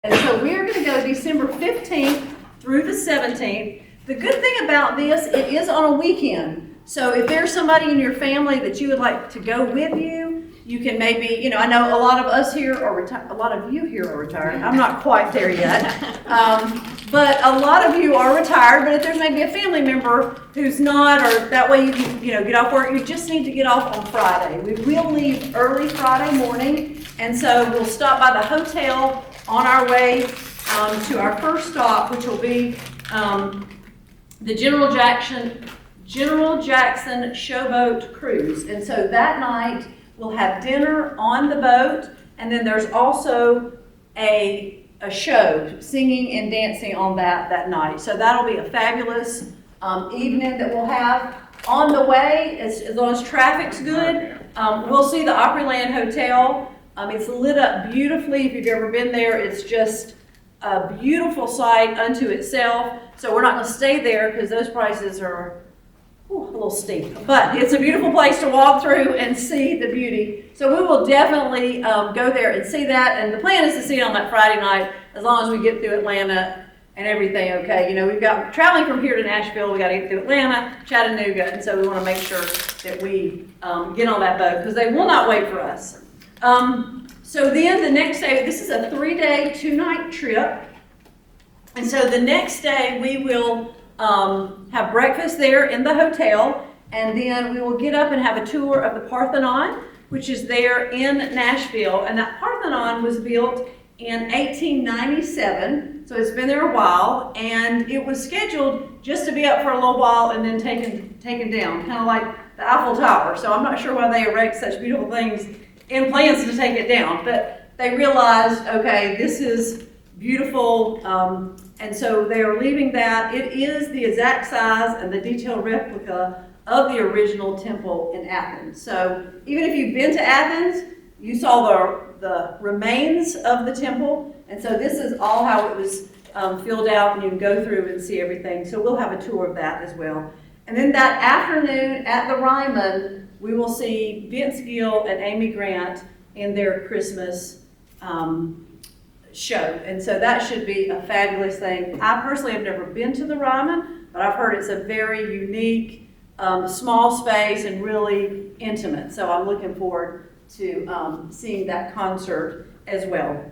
And so we're going to go December 15th through the 17th. The good thing about this, it is on a weekend. So if there's somebody in your family that you would like to go with you, you can maybe, I know a lot of us here are retired, a lot of you here are retired. I'm not quite there yet. But a lot of you are retired, but if there's maybe a family member who's not, or that way you can, get off work, you just need to get off on Friday. We will leave early Friday morning, and so we'll stop by the hotel on our way to our first stop, which will be the General Jackson Showboat Cruise. And so that night we'll have dinner on the boat, and then there's also a show, singing and dancing on that night. So that'll be a fabulous evening that we'll have. On the way, as long as traffic's good, we'll see the Opryland Hotel. It's lit up beautifully. If you've ever been there, it's just a beautiful sight unto itself. So we're not going to stay there because those prices are a little steep. But it's a beautiful place to walk through and see the beauty. So we will definitely go there and see that. And the plan is to see it on that Friday night, as long as we get through Atlanta and everything okay. We've got traveling from here to Nashville. We got to get through Atlanta, Chattanooga, and so we want to make sure that we get on that boat because they will not wait for us. So then the next day, this is a 3-day, 2-night trip. And so the next day we will have breakfast there in the hotel, and then we will get up and have a tour of the Parthenon, which is there in Nashville. And that Parthenon was built in 1897, so it's been there a while, and it was scheduled just to be up for a little while and then taken down, kind of like the Eiffel Tower. So I'm not sure why they erect such beautiful things in plans to take it down, but they realized, okay, this is beautiful, and so they are leaving that. It is the exact size and the detailed replica of the original temple in Athens. So even if you've been to Athens, you saw the remains of the temple, and so this is all how it was filled out, and you can go through and see everything. So we'll have a tour of that as well. And then that afternoon at the Ryman, we will see Vince Gill and Amy Grant in their Christmas show. And so that should be a fabulous thing. I personally have never been to the Ryman, but I've heard it's a very unique, small space and really intimate. So I'm looking forward to seeing that concert as well.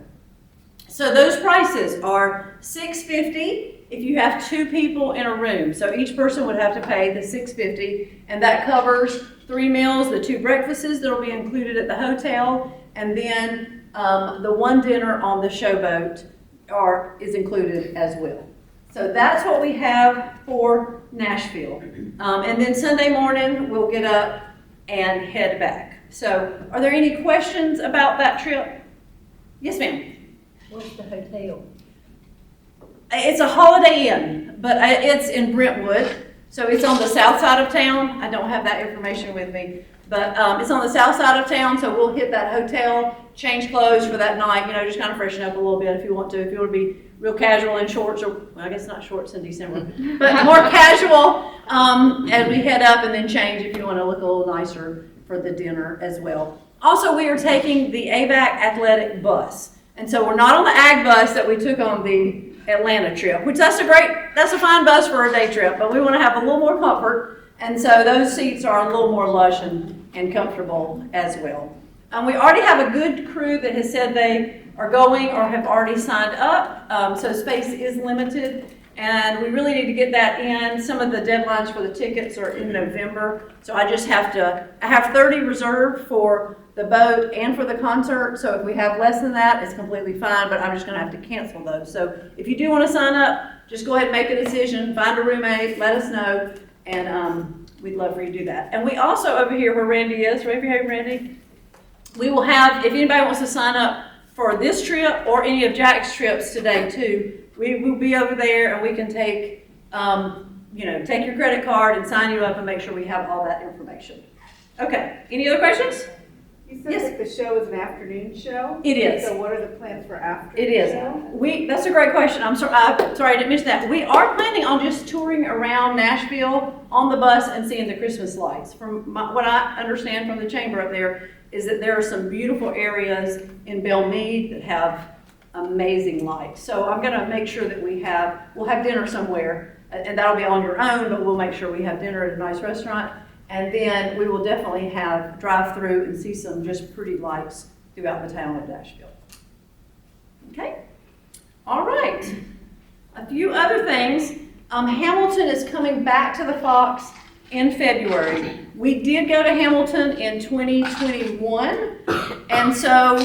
So those prices are $650 if you have 2 people in a room. So each person would have to pay the $650, and that covers 3 meals, the 2 breakfasts that will be included at the hotel, and then the 1 dinner on the showboat is included as well. So that's what we have for Nashville. And then Sunday morning, we'll get up and head back. So are there any questions about that trip? Yes, ma'am. What's the hotel? It's a Holiday Inn, but it's in Brentwood. So it's on the south side of town. I don't have that information with me, but it's on the south side of town. So we'll hit that hotel, change clothes for that night, just kind of freshen up a little bit if you want to. If you want to be real casual in shorts, or well, I guess not shorts in December, but more casual as we head up, and then change if you want to look a little nicer for the dinner as well. Also, we are taking the ABAC athletic bus. And so we're not on the ag bus that we took on the Atlanta trip, which that's a fine bus for a day trip, but we want to have a little more comfort. And so those seats are a little more lush and comfortable as well. We already have a good crew that has said they are going or have already signed up. So space is limited, and we really need to get that in. Some of the deadlines for the tickets are in November. So I have 30 reserved for the boat and for the concert. So if we have less than that, it's completely fine, but I'm just going to have to cancel those. So if you do want to sign up, just go ahead and make a decision, find a roommate, let us know, and we'd love for you to do that. And we also, over here where Randy is, wave your hand, Randy, we will have, if anybody wants to sign up for this trip or any of Jack's trips today too, we will be over there, and we can take, take your credit card and sign you up and make sure we have all that information. Okay, any other questions? You said that the show is an afternoon show? It is. So what are the plans for after It is. show? That's a great question. I'm sorry I didn't mention that. We are planning on just touring around Nashville on the bus and seeing the Christmas lights. From what I understand from the chamber up there is that there are some beautiful areas in Belmead that have amazing lights. So I'm gonna make sure that we'll have dinner somewhere, and that'll be on your own, but we'll make sure we have dinner at a nice restaurant. And then we will definitely drive through and see some just pretty lights throughout the town of Nashville. Okay? All right. A few other things. Hamilton is coming back to the Fox in February. We did go to Hamilton in 2021, and so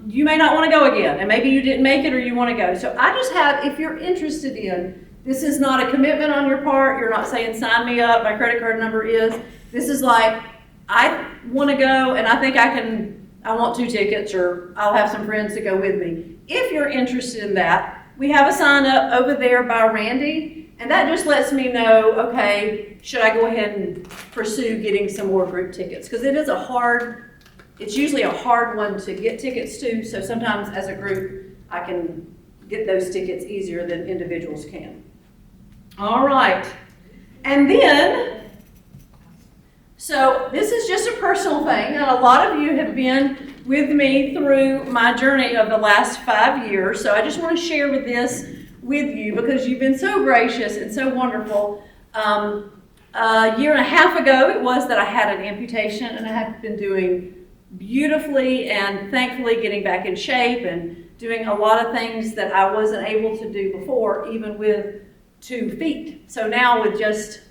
you may not want to go again, and maybe you didn't make it or you want to go. So I just have, if you're interested in, this is not a commitment on your part. You're not saying sign me up, my credit card number is. This is like, I want to go and I think I want 2 tickets, or I'll have some friends to go with me. If you're interested in that, we have a sign up over there by Randy, and that just lets me know, okay, should I go ahead and pursue getting some more group tickets? Because it's usually a hard one to get tickets to, so sometimes as a group, I can get those tickets easier than individuals can. All right, and then, so this is just a personal thing, and a lot of you have been with me through my journey of the last 5 years, so I just want to share this with you because you've been so gracious and so wonderful. A year and a half ago it was that I had an amputation, and I have been doing beautifully and thankfully getting back in shape and doing a lot of things that I wasn't able to do before, even with 2 feet. So now with just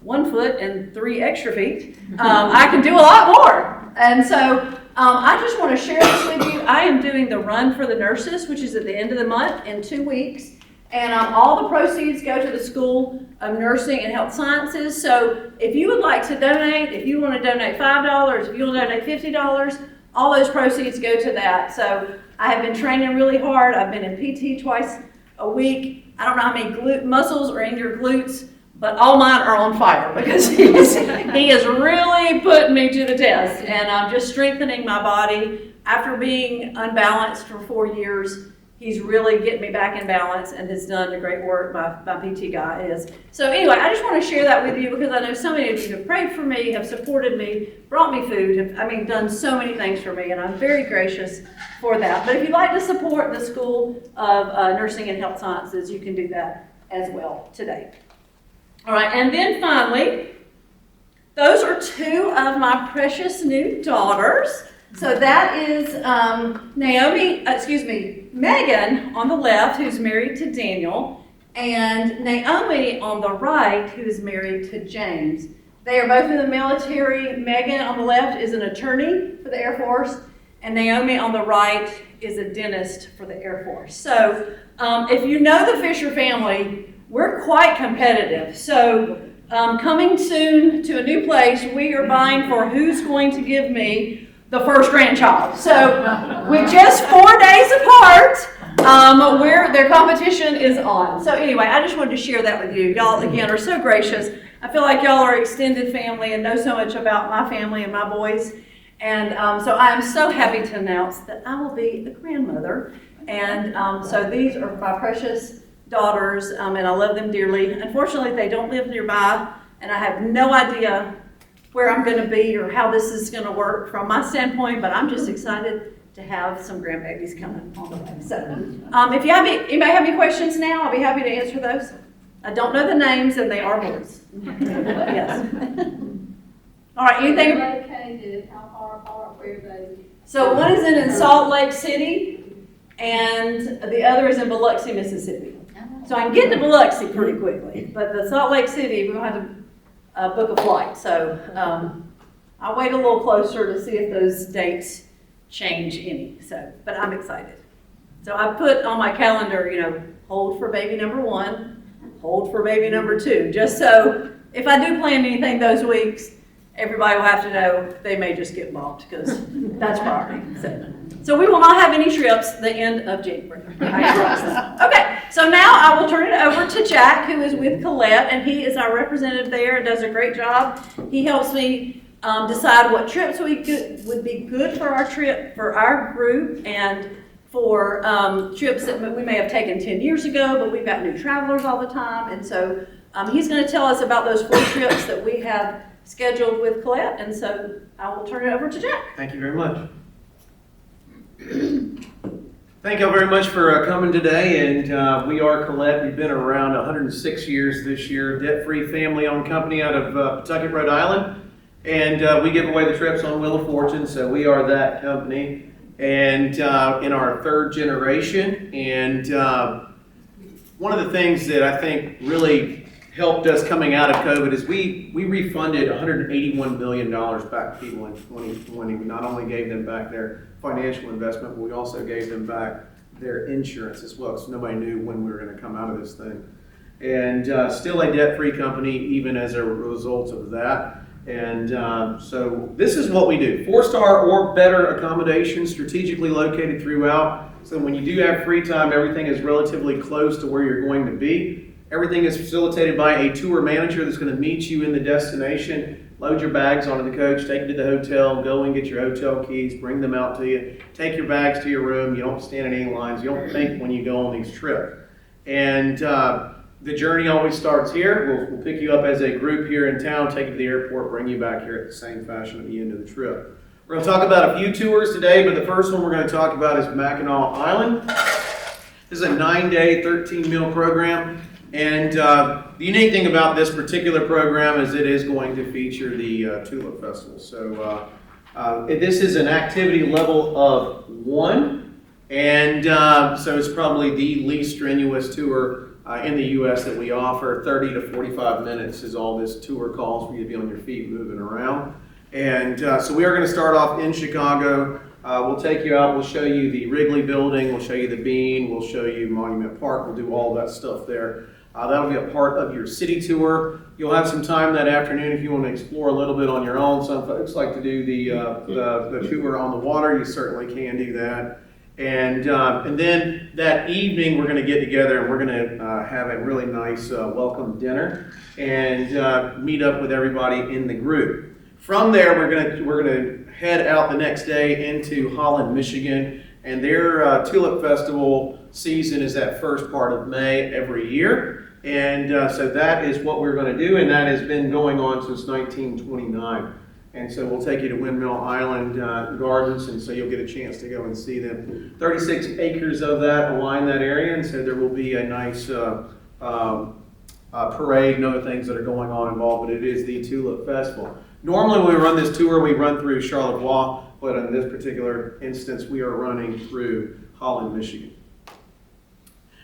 1 foot and 3 extra feet, I can do a lot more. And so I just want to share this with you. I am doing the Run for the Nurses, which is at the end of the month in 2 weeks. And all the proceeds go to the School of Nursing and Health Sciences. So if you would like to donate, if you want to donate $5, if you want to donate $50, all those proceeds go to that. So I have been training really hard. I've been in PT twice a week. I don't know how many muscles are in your glutes, but all mine are on fire because he is really putting me to the test. And I'm just strengthening my body. After being unbalanced for 4 years, he's really getting me back in balance and has done the great work my PT guy is. So anyway, I just want to share that with you because I know so many of you have prayed for me, have supported me, brought me food, done so many things for me, and I'm very gracious for that. But if you'd like to support the School of Nursing and Health Sciences, you can do that as well today. All right, and then finally, those are 2 of my precious new daughters. So that is Megan on the left, who's married to Daniel, and Naomi on the right, who is married to James. They are both in the military. Megan on the left is an attorney for the Air Force, and Naomi on the right is a dentist for the Air Force. So if you know the Fisher family, we're quite competitive. So coming soon to a new place, we are vying for who's going to give me the first grandchild. So with just 4 days apart, their competition is on. So anyway, I just wanted to share that with you. Y'all, again, are so gracious. I feel like y'all are extended family and know so much about my family and my boys. And so I am so happy to announce that I will be a grandmother. And so these are my precious daughters, and I love them dearly. Unfortunately, they don't live nearby, and I have no idea where I'm going to be or how this is going to work from my standpoint, but I'm just excited to have some grandbabies coming on the way. So if you have anybody have any questions now, I'll be happy to answer those. I don't know the names, and they are boys. Yes. All right, anything? Located, how far apart, where are they? So one is in Salt Lake City, and the other is in Biloxi, Mississippi. So I can get to Biloxi pretty quickly, but the Salt Lake City, we're going to have to book a flight. So I'll wait a little closer to see if those dates change any. So, but I'm excited. So I put on my calendar, hold for baby number 1, hold for baby number 2, just so if I do plan anything those weeks, everybody will have to know they may just get bumped because that's priority. So we will not have any trips the end of January. I promise that. Okay, so now I will turn it over to Jack, who is with Colette, and he is our representative there and does a great job. He helps me decide what trips would be good for our trip, for our group, and for trips that we may have taken 10 years ago, but we've got new travelers all the time. And so he's going to tell us about those 4 trips that we have scheduled with Colette, and so I will turn it over to Jack. Thank you very much. Thank you all very much for coming today, and we are Colette. We've been around 106 years this year, debt-free family-owned company out of Pawtucket, Rhode Island, and we give away the trips on Wheel of Fortune, so we are that company, and in our third generation, and one of the things that I think really helped us coming out of COVID is we refunded $181 million back to people in 2020. We not only gave them back their financial investment, but we also gave them back their insurance as well, so nobody knew when we were going to come out of this thing. And still a debt-free company even as a result of that. And so this is what we do. 4-star or better accommodations strategically located throughout. So when you do have free time, everything is relatively close to where you're going to be. Everything is facilitated by a tour manager that's going to meet you in the destination, load your bags onto the coach, take you to the hotel, go and get your hotel keys, bring them out to you, take your bags to your room. You don't stand in any lines. You don't think when you go on these trips. And the journey always starts here. We'll pick you up as a group here in town, take you to the airport, bring you back here at the same fashion at the end of the trip. We're going to talk about a few tours today, but the first one we're going to talk about is Mackinac Island. This is a 9-day, 13-meal program. And the unique thing about this particular program is it is going to feature the Tulip Festival. So this is an activity level of 1, and so it's probably the least strenuous tour in the U.S. that we offer. 30 to 45 minutes is all this tour calls for you to be on your feet moving around. And so we are going to start off in Chicago. We'll take you out, we'll show you the Wrigley Building, we'll show you the Bean, we'll show you Monument Park, we'll do all that stuff there. That'll be a part of your city tour. You'll have some time that afternoon if you want to explore a little bit on your own. Some folks like to do the tour on the water. You certainly can do that. And then that evening we're going to get together and we're going to have a really nice welcome dinner and meet up with everybody in the group. From there we're going to head out the next day into Holland, Michigan, and their Tulip Festival season is that first part of May every year. And so that is what we're going to do, and that has been going on since 1929. And so we'll take you to Windmill Island Gardens, and so you'll get a chance to go and see them. 36 acres of that align that area, and so there will be a nice parade and other things that are going on involved, but it is the Tulip Festival. Normally when we run this tour, we run through Charlevoix, but in this particular instance, we are running through Holland, Michigan.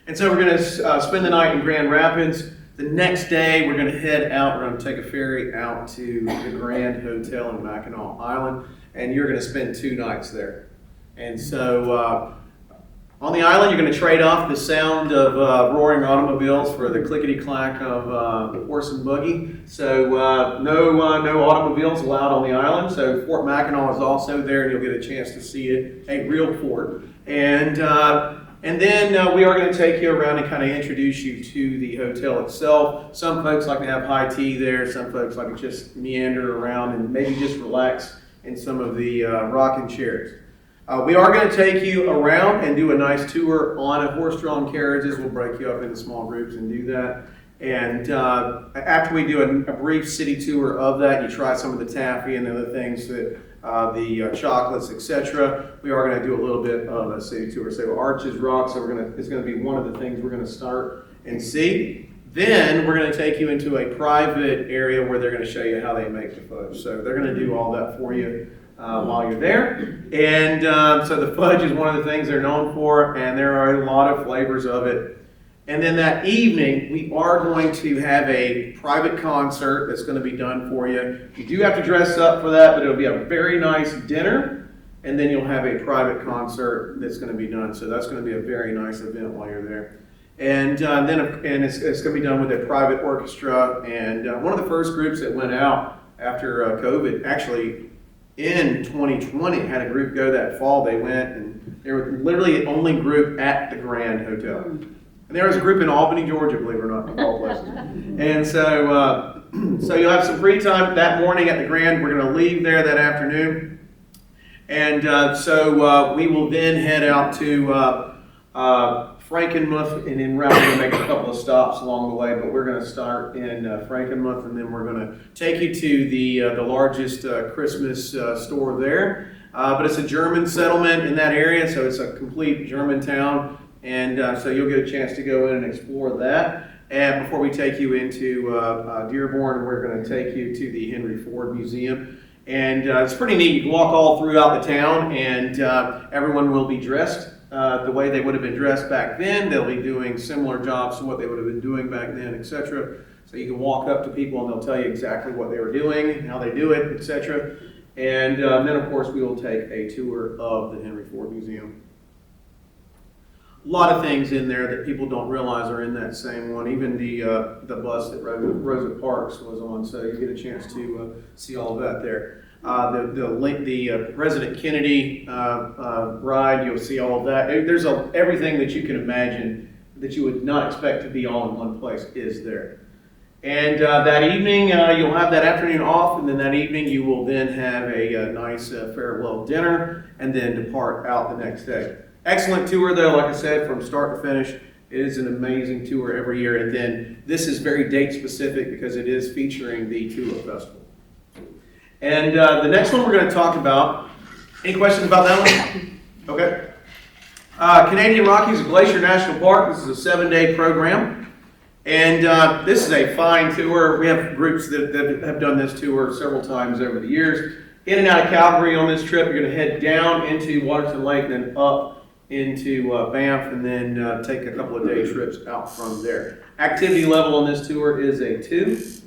And so we're going to spend the night in Grand Rapids. The next day, we're going to head out. We're going to take a ferry out to the Grand Hotel in Mackinac Island, and you're going to spend 2 nights there. And so on the island, you're going to trade off the sound of roaring automobiles for the clickety-clack of horse and buggy. So no automobiles allowed on the island. So Fort Mackinac is also there, and you'll get a chance to see it, a real fort. And then we are going to take you around and kind of introduce you to the hotel itself. Some folks like to have high tea there. Some folks like to just meander around and maybe just relax in some of the rocking chairs. We are going to take you around and do a nice tour on a horse-drawn carriages. We'll break you up into small groups and do that. And after we do a brief city tour of that, you try some of the taffy and other things that the chocolates, etc. We are going to do a little bit of a city tour. So Arches Rock, so it's going to be one of the things we're going to start and see. Then we're going to take you into a private area where they're going to show you how they make the fudge. So they're going to do all that for you while you're there. And so the fudge is one of the things they're known for, and there are a lot of flavors of it. And then that evening, we are going to have a private concert that's going to be done for you. You do have to dress up for that, but it'll be a very nice dinner, and then you'll have a private concert that's going to be done. So that's going to be a very nice event while you're there. And then it's going to be done with a private orchestra. And one of the first groups that went out after COVID, actually in 2020, had a group go that fall. They went, and they were literally the only group at the Grand Hotel. And there was a group in Albany, Georgia, believe it or not, of all places. And so, so you'll have some free time that morning at the Grand. We're going to leave there that afternoon. And so we will then head out to Frankenmuth, and en route we're going to make a couple of stops along the way. But we're going to start in Frankenmuth, and then we're going to take you to the largest Christmas store there. But it's a German settlement in that area, so it's a complete German town. And so you'll get a chance to go in and explore that. And before we take you into Dearborn, we're going to take you to the Henry Ford Museum. And it's pretty neat. You can walk all throughout the town, and everyone will be dressed the way they would have been dressed back then. They'll be doing similar jobs to what they would have been doing back then, etc. So you can walk up to people and they'll tell you exactly what they were doing, how they do it, etc. And then, of course, we will take a tour of the Henry Ford Museum. A lot of things in there that people don't realize are in that same one. Even the bus that Rosa Parks was on, so you get a chance to see all of that there. The President Kennedy ride, you'll see all of that. There's everything that you can imagine that you would not expect to be all in one place is there. And that evening, you'll have that afternoon off, and then that evening you will then have a nice farewell dinner, and then depart out the next day. Excellent tour, though, like I said, from start to finish. It is an amazing tour every year, and then this is very date specific because it is featuring the Tulip Festival. And the next one we're going to talk about, any questions about that one? Okay. Canadian Rockies Glacier National Park. This is a 7-day program. And this is a fine tour. We have groups that have done this tour several times over the years. In and out of Calgary on this trip, you're going to head down into Waterton Lake, and then up into Banff, and then take a couple of day trips out from there. Activity level on this tour is a 2,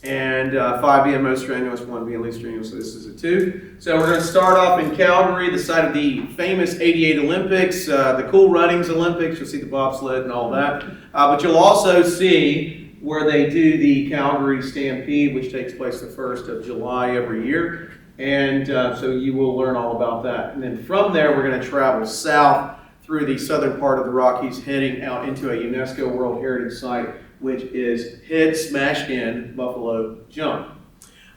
and 5 being most strenuous, 1 being least strenuous, so this is a 2. So we're going to start off in Calgary, the site of the famous '88 Olympics, the Cool Runnings Olympics. You'll see the bobsled and all that. But you'll also see where they do the Calgary Stampede, which takes place the 1st of July every year. And so you will learn all about that. And then from there, we're going to travel south through the southern part of the Rockies, heading out into a UNESCO World Heritage Site, which is Head Smashed In Buffalo Jump.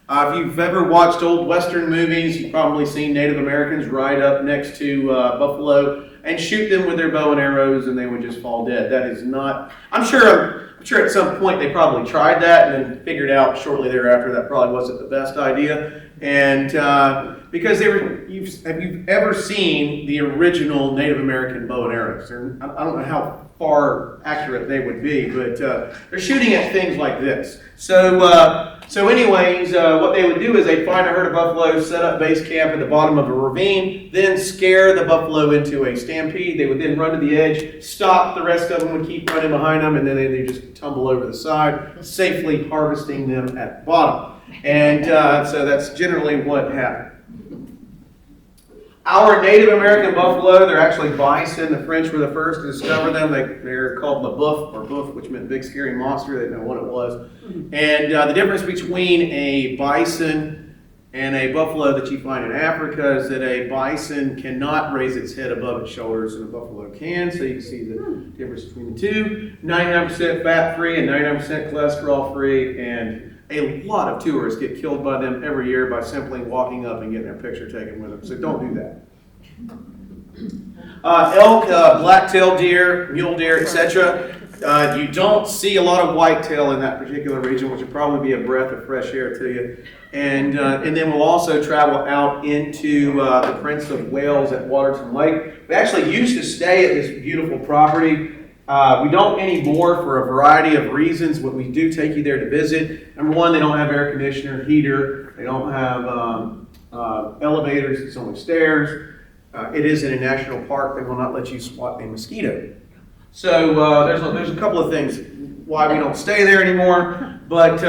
If you've ever watched old Western movies, you've probably seen Native Americans ride up next to buffalo and shoot them with their bow and arrows, and they would just fall dead. That is not, I'm sure at some point they probably tried that and then figured out shortly thereafter that probably wasn't the best idea. And because have you ever seen the original Native American bow and arrows? I don't know how far accurate they would be, but they're shooting at things like this. So anyways, what they would do is they'd find a herd of buffalo, set up base camp at the bottom of a ravine, then scare the buffalo into a stampede. They would then run to the edge, stop, the rest of them would keep running behind them, and then they just tumble over the side, safely harvesting them at the bottom. And so that's generally what happened. Our Native American buffalo, they're actually bison. The French were the first to discover them. They're called le boeuf, or boeuf, which meant big scary monster. They didn't know what it was. And the difference between a bison and a buffalo that you find in Africa is that a bison cannot raise its head above its shoulders and a buffalo can. So you can see the difference between the two. 99% fat-free and 99% cholesterol-free. And a lot of tourists get killed by them every year by simply walking up and getting their picture taken with them. So don't do that. Elk, black-tailed deer, mule deer, etc. You don't see a lot of whitetail in that particular region, which would probably be a breath of fresh air to you. And then we'll also travel out into the Prince of Wales at Waterton Lake. We actually used to stay at this beautiful property. We don't anymore for a variety of reasons, but we do take you there to visit. Number one, they don't have air conditioner, heater. They don't have elevators. It's only stairs. It is in a national park. They will not let you swat a mosquito. So there's a couple of things why we don't stay there anymore, but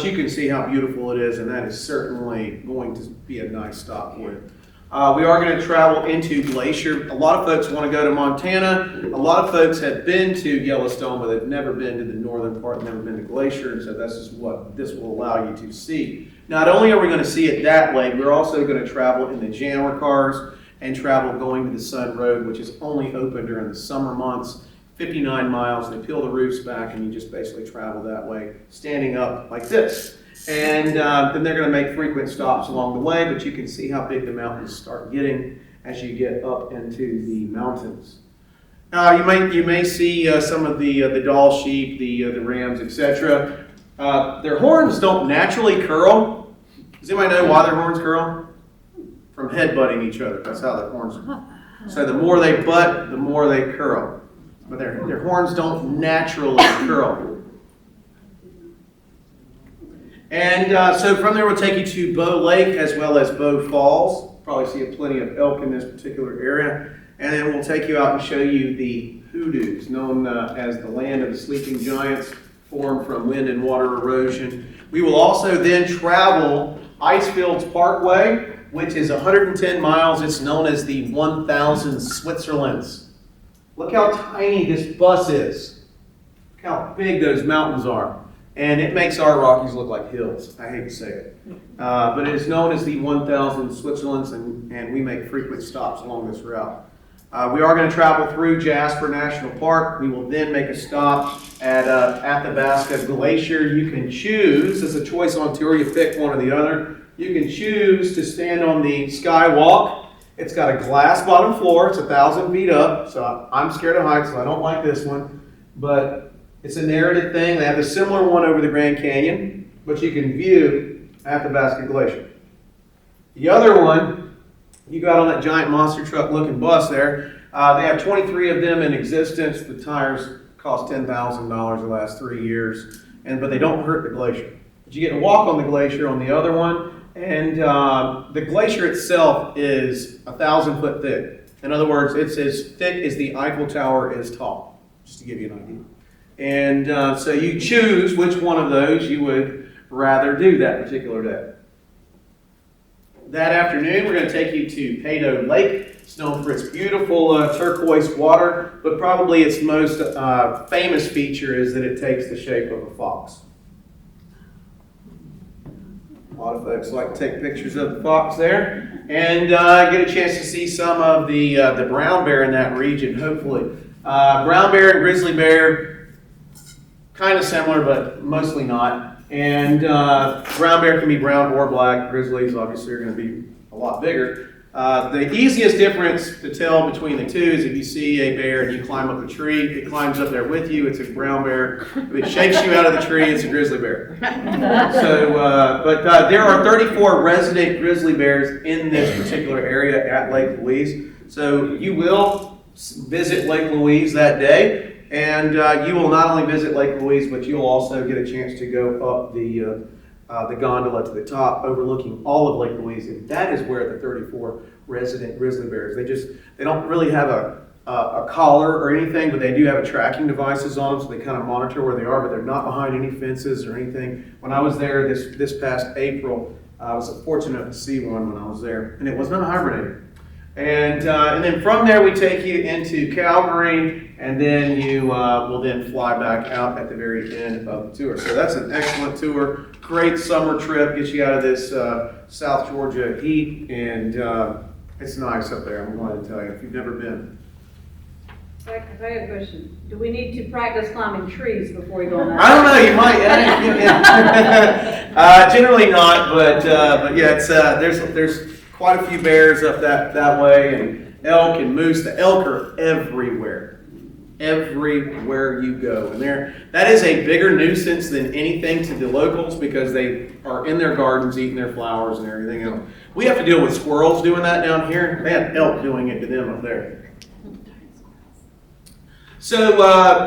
you can see how beautiful it is, and that is certainly going to be a nice stop for you. We are going to travel into Glacier. A lot of folks want to go to Montana. A lot of folks have been to Yellowstone, but they've never been to the northern part, never been to Glacier, and so this is what this will allow you to see. Not only are we going to see it that way, we're also going to travel in the jammer cars and travel going to the Sun Road, which is only open during the summer months. 59 miles, they peel the roofs back, and you just basically travel that way, standing up like this. And then they're going to make frequent stops along the way, but you can see how big the mountains start getting as you get up into the mountains. You may see some of the Dall sheep, the rams, etc. Their horns don't naturally curl. Does anybody know why their horns curl? from headbutting each other. That's how the horns. So the more they butt, the more they curl. But their horns don't naturally curl. And so from there we'll take you to Bow Lake as well as Bow Falls. Probably see plenty of elk in this particular area. And then we'll take you out and show you the hoodoos, known as the land of the sleeping giants, formed from wind and water erosion. We will also then travel Icefields Parkway, which is 110 miles. It's known as the 1,000 Switzerlands. Look how tiny this bus is. Look how big those mountains are. And it makes our Rockies look like hills. I hate to say it. But it is known as the 1,000 Switzerlands, and we make frequent stops along this route. We are going to travel through Jasper National Park. We will then make a stop at Athabasca Glacier. You can choose, as a choice on tour, you pick one or the other. You can choose to stand on the skywalk. It's got a glass bottom floor. It's 1,000 feet up. So I'm scared of heights, so I don't like this one. But it's a narrative thing. They have a similar one over the Grand Canyon, but you can view Athabasca Glacier. The other one, you got on that giant monster truck looking bus there. They have 23 of them in existence. The tires cost $10,000 the last 3 years, but they don't hurt the glacier. But you get to walk on the glacier on the other one, and the glacier itself is 1,000 foot thick. In other words, it's as thick as the Eiffel Tower is tall, just to give you an idea. And so you choose which one of those you would rather do that particular day. That afternoon, we're going to take you to Pado Lake. It's known for its beautiful turquoise water, but probably its most famous feature is that it takes the shape of a fox. A lot of folks like to take pictures of the fox there and get a chance to see some of the brown bear in that region, hopefully. Brown bear and grizzly bear, kind of similar, but mostly not. And brown bear can be brown or black. Grizzlies obviously are going to be a lot bigger. The easiest difference to tell between the two is if you see a bear and you climb up a tree, it climbs up there with you, it's a brown bear. If it shakes you out of the tree, it's a grizzly bear. So, but there are 34 resident grizzly bears in this particular area at Lake Louise. So you will visit Lake Louise that day. And you will not only visit Lake Louise, but you'll also get a chance to go up the gondola to the top, overlooking all of Lake Louise. And that is where the 34 resident grizzly bears. They don't really have a collar or anything, but they do have tracking devices on them, so they kind of monitor where they are. But they're not behind any fences or anything. When I was there this past April, I was fortunate to see one when I was there, and it was not hibernating. And then from there we take you into Calgary, and then you will then fly back out at the very end of the tour. So that's an excellent tour. Great summer trip. Gets you out of this South Georgia heat, and it's nice up there. I'm going to tell you if you've never been. I have a question. Do we need to practice climbing trees before we go on that? I don't know. You might. Yeah. Generally not, but yeah, it's there's quite a few bears up that way, and elk and moose. The elk are everywhere you go. And that is a bigger nuisance than anything to the locals because they are in their gardens eating their flowers and everything else. We have to deal with squirrels doing that down here. They have elk doing it to them up there. So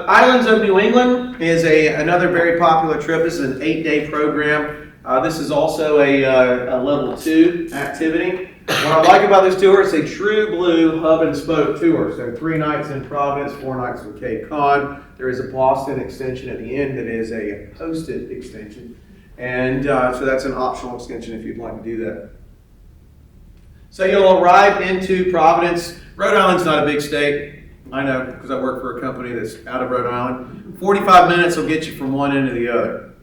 Islands of New England is another very popular trip. This is an 8-day program. This is also a level 2 activity. What I like about this tour, it's a true blue hub and spoke tour. So 3 nights in Providence, 4 nights in Cape Cod. There is a Boston extension at the end that is a hosted extension. And so that's an optional extension if you'd like to do that. So you'll arrive into Providence. Rhode Island's not a big state. I know because I work for a company that's out of Rhode Island. 45 minutes will get you from one end to the other.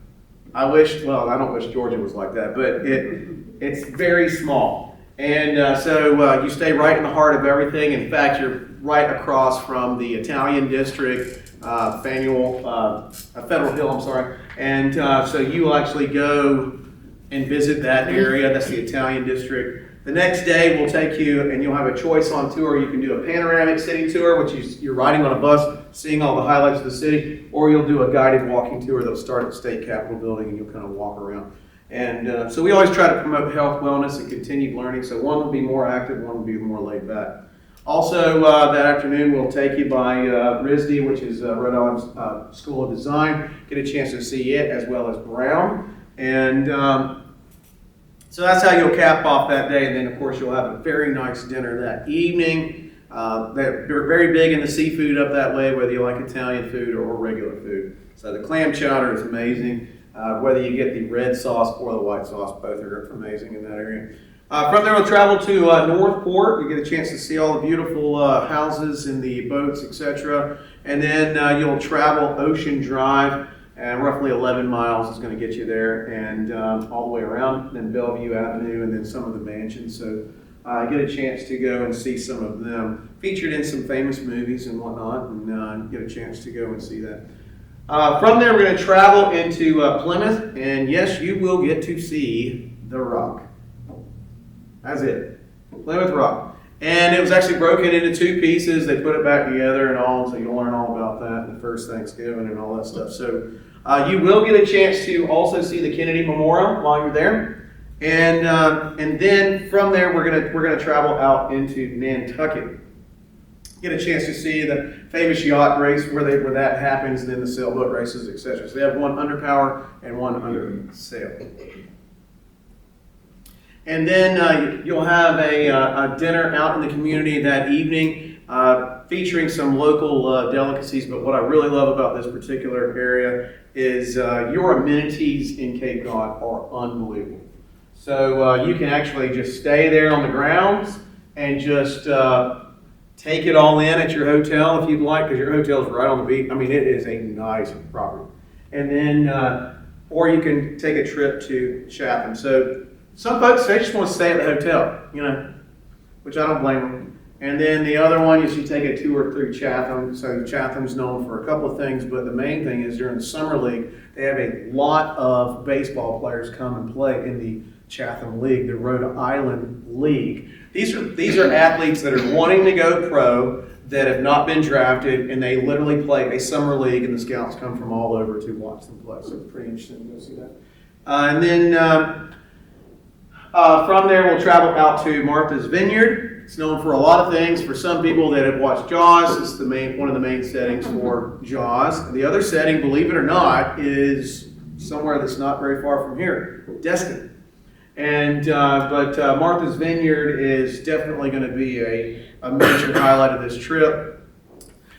I don't wish Georgia was like that, but it's very small. And so you stay right in the heart of everything. In fact, you're right across from the Italian district, Federal Hill, I'm sorry. And so you will actually go and visit that area. That's the Italian district. The next day we'll take you, and you'll have a choice on tour. You can do a panoramic city tour, which you're riding on a bus, seeing all the highlights of the city, or you'll do a guided walking tour that'll start at the State Capitol building, and you'll kind of walk around. And so we always try to promote health, wellness, and continued learning. So one will be more active, one will be more laid back. Also, that afternoon, we'll take you by RISD, which is Rhode Island School of Design. Get a chance to see it as well as Brown. And so that's how you'll cap off that day. And then, of course, you'll have a very nice dinner that evening. They're very big in the seafood up that way, whether you like Italian food or regular food. So the clam chowder is amazing. Whether you get the red sauce or the white sauce, both are amazing in that area. From there, we'll travel to Northport. You get a chance to see all the beautiful houses and the boats, etc. And then you'll travel Ocean Drive, and roughly 11 miles is going to get you there, and all the way around, then Bellevue Avenue, and then some of the mansions. So get a chance to go and see some of them, featured in some famous movies and whatnot, and get a chance to go and see that. From there, we're going to travel into Plymouth, and yes, you will get to see The Rock. That's it. Plymouth Rock. And it was actually broken into 2 pieces. They put it back together and all, so you'll learn all about that in the first Thanksgiving and all that stuff. So you will get a chance to also see the Kennedy Memorial while you're there. And then from there, we're gonna travel out into Nantucket. Get a chance to see the famous yacht race where that happens, and then the sailboat races, etc. So they have one under power and one under sail. And then you'll have a dinner out in the community that evening, featuring some local delicacies. But what I really love about this particular area is your amenities in Cape Cod are unbelievable. So you can actually just stay there on the grounds and just take it all in at your hotel if you'd like, because your hotel is right on the beach. I mean, it is a nice property. And then, or you can take a trip to Chatham. So some folks, they just want to stay at the hotel, which I don't blame them. And then the other one is you take a tour through Chatham. So Chatham's known for a couple of things, but the main thing is during the summer league, they have a lot of baseball players come and play in the Chatham League, the Rhode Island League. These are athletes that are wanting to go pro, that have not been drafted, and they literally play a summer league, and the scouts come from all over to watch them play. So it's pretty interesting to go see that. And then from there, we'll travel out to Martha's Vineyard. It's known for a lot of things. For some people that have watched Jaws, it's one of the main settings for Jaws. The other setting, believe it or not, is somewhere that's not very far from here, Destin. And but Martha's Vineyard is definitely going to be a major highlight of this trip.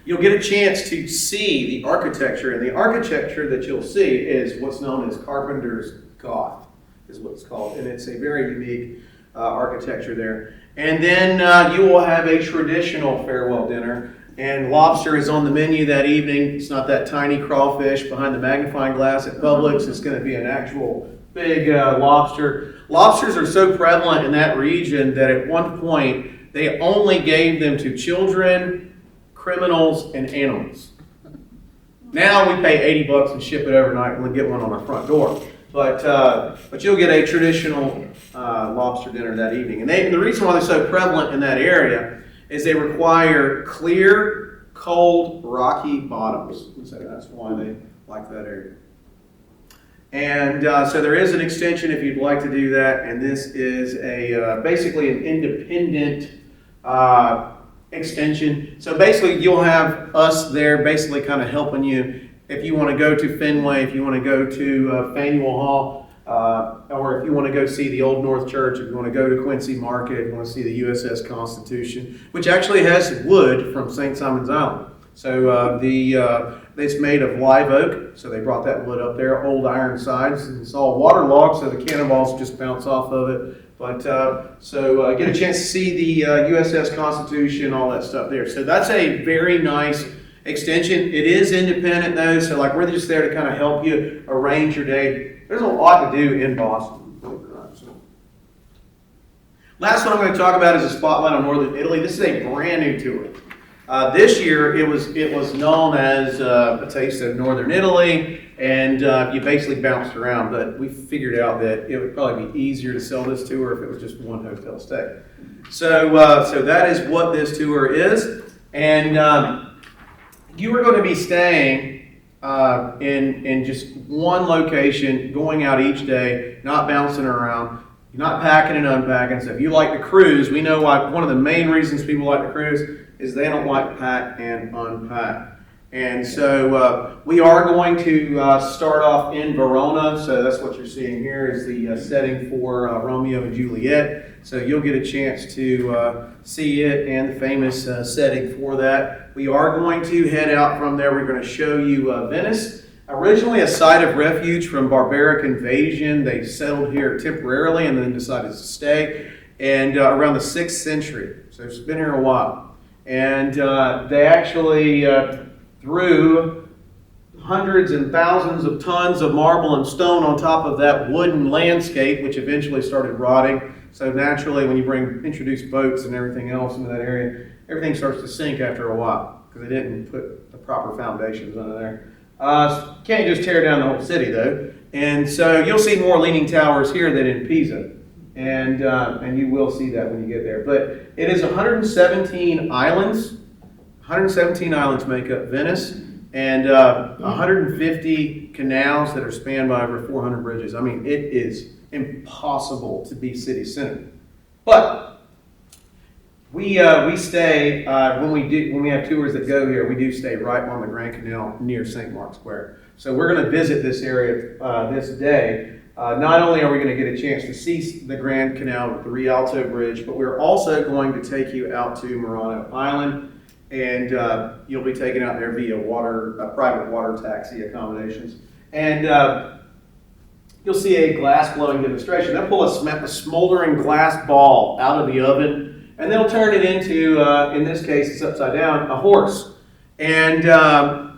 You'll get a chance to see the architecture, and the architecture that you'll see is what's known as Carpenter's Goth, is what it's called, and it's a very unique architecture there. And then you will have a traditional farewell dinner, and lobster is on the menu that evening. It's not that tiny crawfish behind the magnifying glass at Publix. It's going to be an actual big lobster. Lobsters are so prevalent in that region that at one point they only gave them to children, criminals, and animals. Now we pay $80 and ship it overnight, and we get one on our front door. But you'll get a traditional lobster dinner that evening. And the reason why they're so prevalent in that area is they require clear, cold, rocky bottoms. And so that's why they like that area. And so there is an extension if you'd like to do that, and this is basically an independent extension. So basically you'll have us there basically kind of helping you if you want to go to Fenway, if you want to go to Faneuil Hall, or if you want to go see the Old North Church, if you want to go to Quincy Market, if you want to see the USS Constitution, which actually has wood from St. Simon's Island. So it's made of live oak, so they brought that wood up there, old iron sides, and it's all waterlogged, so the cannonballs just bounce off of it. But so get a chance to see the USS Constitution, all that stuff there. So that's a very nice extension. It is independent though, so like we're just there to kind of help you arrange your day. There's a lot to do in Boston. Last one I'm going to talk about is a spotlight on Northern Italy. This is a brand new tour. This year it was known as a taste of Northern Italy, and you basically bounced around. But we figured out that it would probably be easier to sell this tour if it was just one hotel stay. So that is what this tour is, and you are going to be staying in just one location, going out each day, not bouncing around, not packing and unpacking. So if you like to cruise, we know why one of the main reasons people like to cruise is they don't like to pack and unpack. And so we are going to start off in Verona. So that's what you're seeing here is the setting for Romeo and Juliet. So you'll get a chance to see it and the famous setting for that. We are going to head out from there. We're going to show you Venice. Originally a site of refuge from barbaric invasion. They settled here temporarily and then decided to stay. And around the 6th century. So it's been here a while. And they actually threw hundreds and thousands of tons of marble and stone on top of that wooden landscape, which eventually started rotting. So naturally, when you introduce boats and everything else into that area, everything starts to sink after a while because they didn't put the proper foundations under there. Can't just tear down the whole city though. And so you'll see more leaning towers here than in Pisa. And you will see that when you get there. But it is 117 islands. 117 islands make up Venice, and 150 canals that are spanned by over 400 bridges. I mean, it is impossible to be city center. But we stay when we have tours that go here. We do stay right on the Grand Canal near St. Mark's Square. So we're going to visit this area this day. Not only are we going to get a chance to see the Grand Canal with the Rialto Bridge, but we're also going to take you out to Murano Island. And you'll be taken out there via private water taxi accommodations. And you'll see a glass blowing demonstration. They'll pull a smoldering glass ball out of the oven, and they'll turn it into, in this case, it's upside down, a horse. And to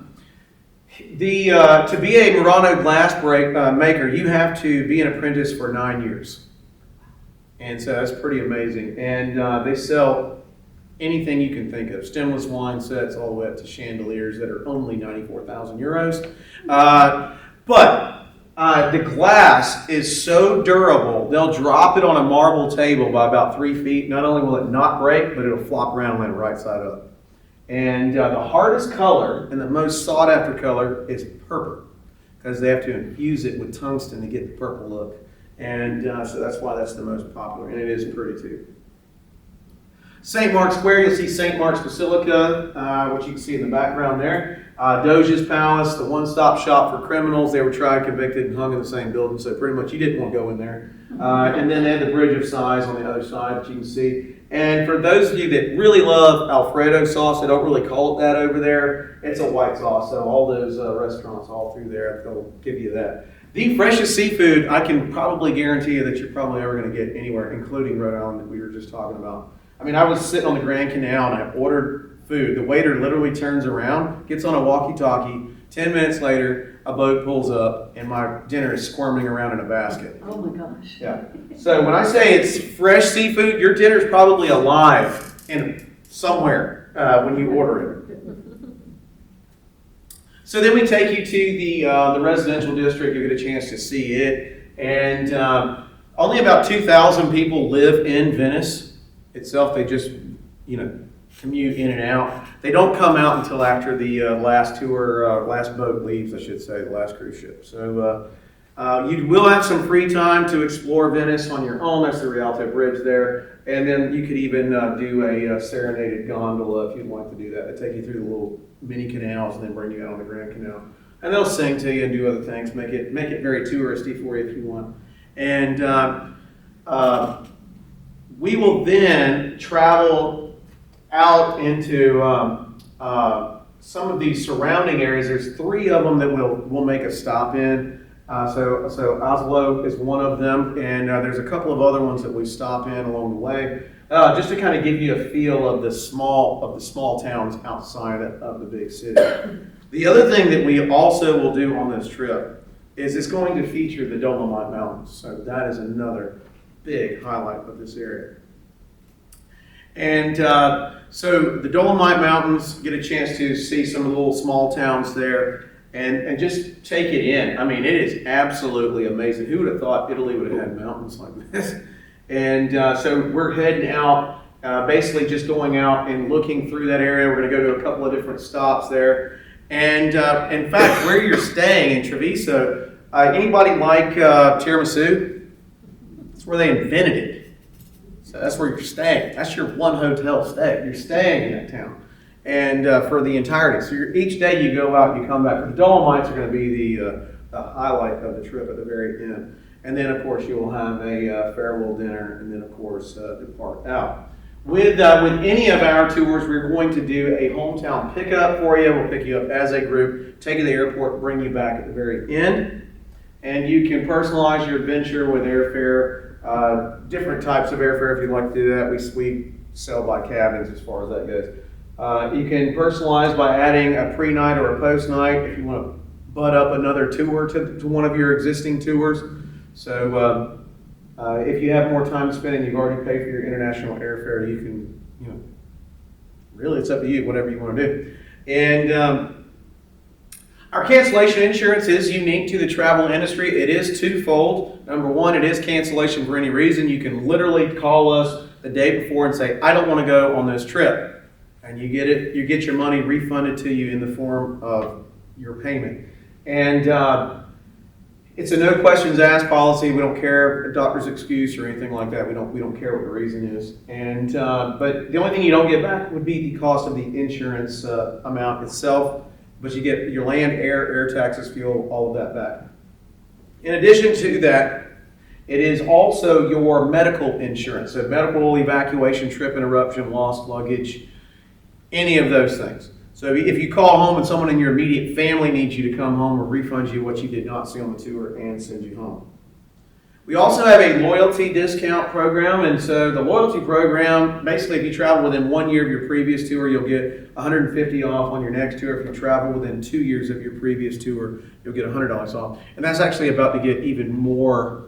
be a Murano glass maker, you have to be an apprentice for 9 years. And so that's pretty amazing. And they sell anything you can think of, stemless wine sets all the way up to chandeliers that are only 94,000 euros. But the glass is so durable, they'll drop it on a marble table by about 3 feet. Not only will it not break, but it'll flop around and land right side up. And the hardest color and the most sought after color is purple, because they have to infuse it with tungsten to get the purple look. And so that's why that's the most popular, and it is pretty too. St. Mark's Square, you'll see St. Mark's Basilica, which you can see in the background there. Doge's Palace, the one-stop shop for criminals. They were tried, convicted, and hung in the same building, so pretty much you didn't want to go in there. And then they had the Bridge of Sighs on the other side that you can see. And for those of you that really love Alfredo sauce, they don't really call it that over there. It's a white sauce, so all those restaurants all through there, they'll give you that. The freshest seafood, I can probably guarantee you that you're probably ever going to get anywhere, including Rhode Island that we were just talking about. I mean, I was sitting on the Grand Canal and I ordered food. The waiter literally turns around, gets on a walkie-talkie. 10 minutes later, a boat pulls up and my dinner is squirming around in a basket. Oh my gosh. Yeah. So when I say it's fresh seafood, your dinner is probably alive in somewhere when you order it. So then we take you to the residential district. You get a chance to see it. And only about 2,000 people live in Venice itself. They just, commute in and out. They don't come out until after the last boat leaves, I should say, the last cruise ship. So you will have some free time to explore Venice on your own. That's the Rialto Bridge there. And then you could even do a serenaded gondola if you'd like to do that. They take you through the little mini canals and then bring you out on the Grand Canal. And they'll sing to you and do other things, make it very touristy for you if you want. And we will then travel out into some of these surrounding areas. There's 3 of them that we'll make a stop in. So Oslo is one of them, and there's a couple of other ones that we stop in along the way, just to kind of give you a feel of the small towns outside of the big city. The other thing that we also will do on this trip is it's going to feature the Dolomite Mountains. So that is another big highlight of this area. And so the Dolomite Mountains, get a chance to see some of the little small towns there and just take it in. I mean, it is absolutely amazing. Who would have thought Italy would have had mountains like this? And so we're heading out, basically just going out and looking through that area. We're going to go to a couple of different stops there. And in fact, where you're staying in Treviso, anybody like tiramisu? That's where they invented it. So that's where you're staying. That's your one hotel stay. You're staying in that town, and for the entirety. So each day you go out, you come back. The Dolomites are going to be the highlight of the trip at the very end. And then, of course, you'll have a farewell dinner, and then, of course, depart out. With any of our tours, we're going to do a hometown pickup for you. We'll pick you up as a group, take you to the airport, bring you back at the very end. And you can personalize your adventure with airfare, different types of airfare if you'd like to do that. We sell by cabins as far as that goes. You can personalize by adding a pre-night or a post-night if you want to butt up another tour to one of your existing tours. So if you have more time to spend and you've already paid for your international airfare, you can, really it's up to you, whatever you want to do. And our cancellation insurance is unique to the travel industry. It is twofold. Number one, it is cancellation for any reason. You can literally call us the day before and say, I don't want to go on this trip. And you get your money refunded to you in the form of your payment. And it's a no questions asked policy. We don't care a doctor's excuse or anything like that. We don't care what the reason is. And but the only thing you don't get back would be the cost of the insurance amount itself. But you get your land, air taxes, fuel, all of that back. In addition to that, it is also your medical insurance. So medical, evacuation, trip interruption, lost luggage, any of those things. So if you call home and someone in your immediate family needs you to come home, or refund you what you did not see on the tour and send you home. We also have a loyalty discount program, and so the loyalty program, basically if you travel within 1 year of your previous tour, you'll get $150 off on your next tour. If you travel within 2 years of your previous tour, you'll get $100 off. And that's actually about to get even more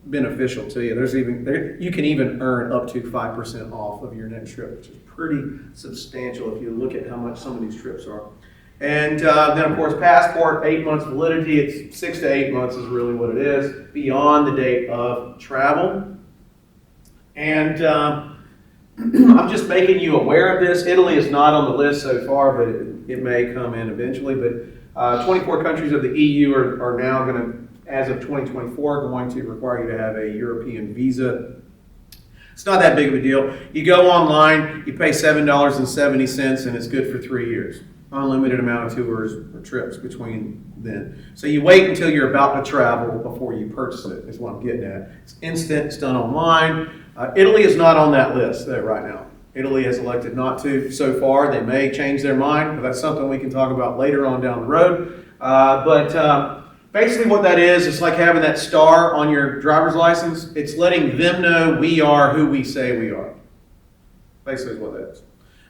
beneficial to you. You can even earn up to 5% off of your next trip, which is pretty substantial if you look at how much some of these trips are. And then, of course, passport, 8 months validity. It's 6 to 8 months is really what it is, beyond the date of travel. And I'm just making you aware of this. Italy is not on the list so far, but it may come in eventually. But 24 countries of the EU are now going to, as of 2024, going to require you to have a European visa. It's not that big of a deal. You go online, you pay $7.70, and it's good for 3 years. Unlimited amount of tours or trips between then. So you wait until you're about to travel before you purchase it, is what I'm getting at. It's instant, it's done online. Italy is not on that list right now. Italy has elected not to so far. They may change their mind, but that's something we can talk about later on down the road. Basically what that is, it's like having that star on your driver's license. It's letting them know we are who we say we are. Basically is what that is.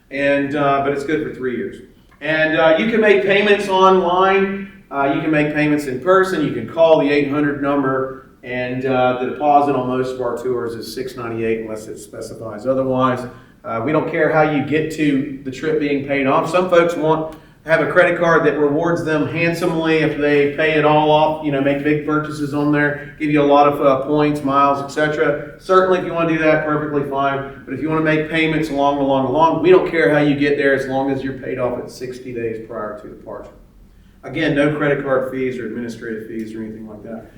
And but it's good for 3 years. And you can make payments online. You can make payments in person. You can call the 800 number, and the deposit on most of our tours is $698 unless it specifies otherwise. We don't care how you get to the trip being paid off. Some folks have a credit card that rewards them handsomely if they pay it all off, make big purchases on there, give you a lot of points, miles, etc. Certainly if you want to do that, perfectly fine. But if you want to make payments along, we don't care how you get there as long as you're paid off at 60 days prior to departure. Again, no credit card fees or administrative fees or anything like that.